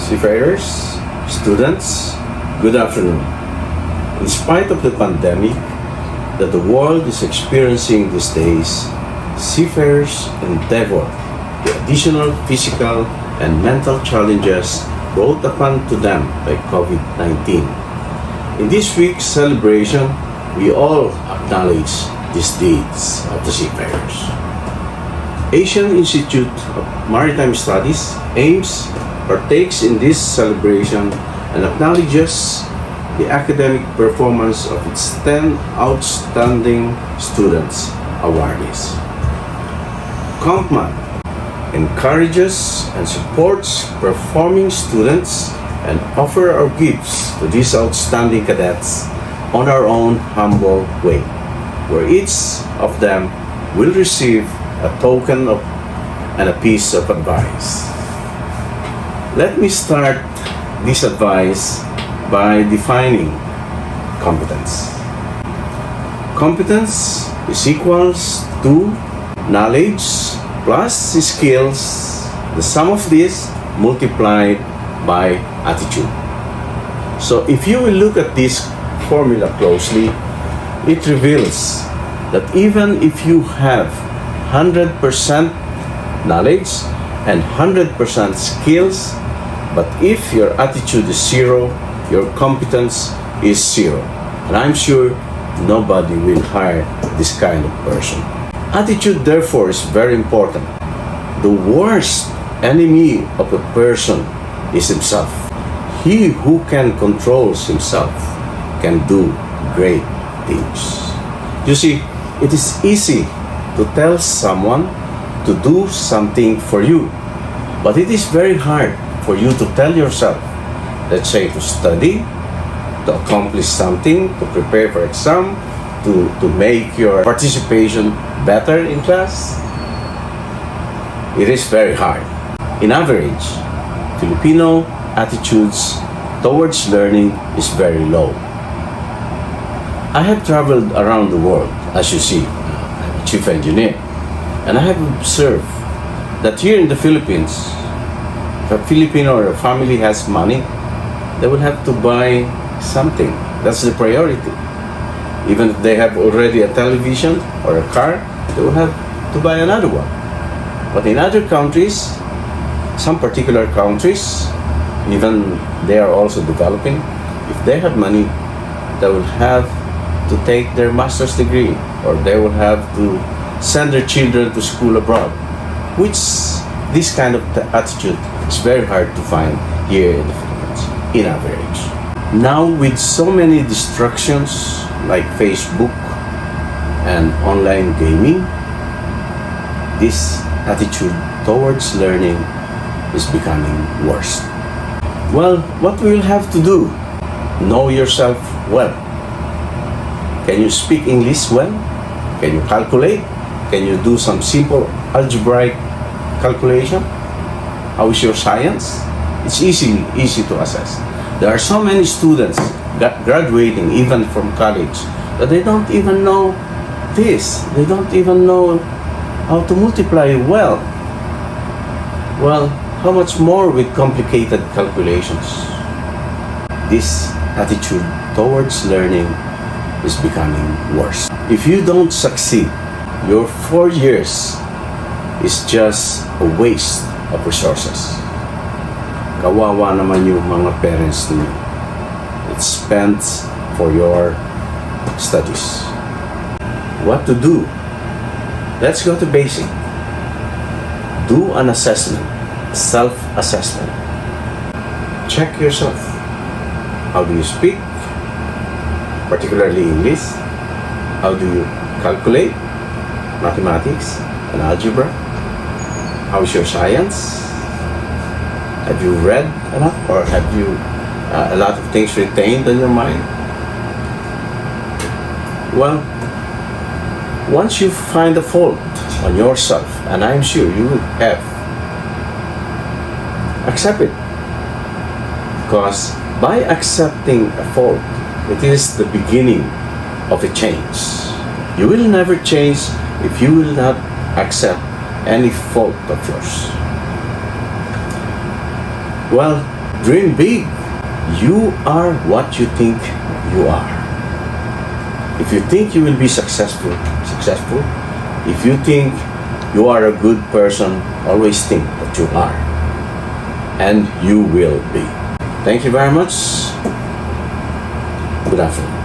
Seafarers, students, good afternoon. In spite of the pandemic that the world is experiencing these days, seafarers endeavor the additional physical and mental challenges brought upon to them by COVID-19. In this week's celebration, we all acknowledge these deeds of the seafarers. Asian Institute of Maritime Studies, AIMS, partakes in this celebration and acknowledges the academic performance of its 10 outstanding students awardees. Compman encourages and supports performing students and offer our gifts to these outstanding cadets on our own humble way, where each of them will receive a token of and a piece of advice. Let me start this advice by defining competence. Competence is equals to knowledge plus skills, the sum of this multiplied by attitude. So if you will look at this formula closely, it reveals that even if you have 100% knowledge and 100% skills, but if your attitude is zero, your competence is zero. And I'm sure nobody will hire this kind of person. Attitude, therefore, is very important. The worst enemy of a person is himself. He who can control himself can do great things. You see, it is easy to tell someone to do something for you, but it is very hard for you to tell yourself, let's say, to study, to accomplish something, to prepare for exam, to make your participation better in class. It is very hard. In average, Filipino attitudes towards learning is very low. I have traveled around the world, as you see. I'm a chief engineer, and I have observed that here in the Philippines, if a Filipino or a family has money, they will have to buy something. That's the priority. Even if they have already a television or a car, they will have to buy another one. But in other countries, some particular countries, even they are also developing, if they have money, they will have to take their master's degree, or they will have to send their children to school abroad, which this kind of attitude is very hard to find here in the Philippines, in average. Now, with so many distractions like Facebook and online gaming, this attitude towards learning is becoming worse. Well, what we will have to do? Know yourself well. Can you speak English well? Can you calculate? Can you do some simple algebraic calculation? How is your science? It's easy to assess. There are so many students graduating even from college that they don't even know this. They don't even know how to multiply well. Well, how much more with complicated calculations? This attitude towards learning is becoming worse. If you don't succeed, your 4 years is just a waste of resources. Kawawa naman yung mga parents ninyo. It's spent for your studies. What to do? Let's go to basic. Do an assessment, self-assessment. Check yourself. How do you speak? Particularly English. How do you calculate? Mathematics and algebra. How's your science? Have you read enough, or have you a lot of things retained on your mind? Well, once you find a fault on yourself, and I'm sure you will have, accept it. Because by accepting a fault, it is the beginning of a change. You will never change if you will not accept any fault of yours. Well, Dream big. You are what you think you are. If you think you will be successful. If you think you are a good person, always think that you are. And you will be. Thank you very much. Good afternoon.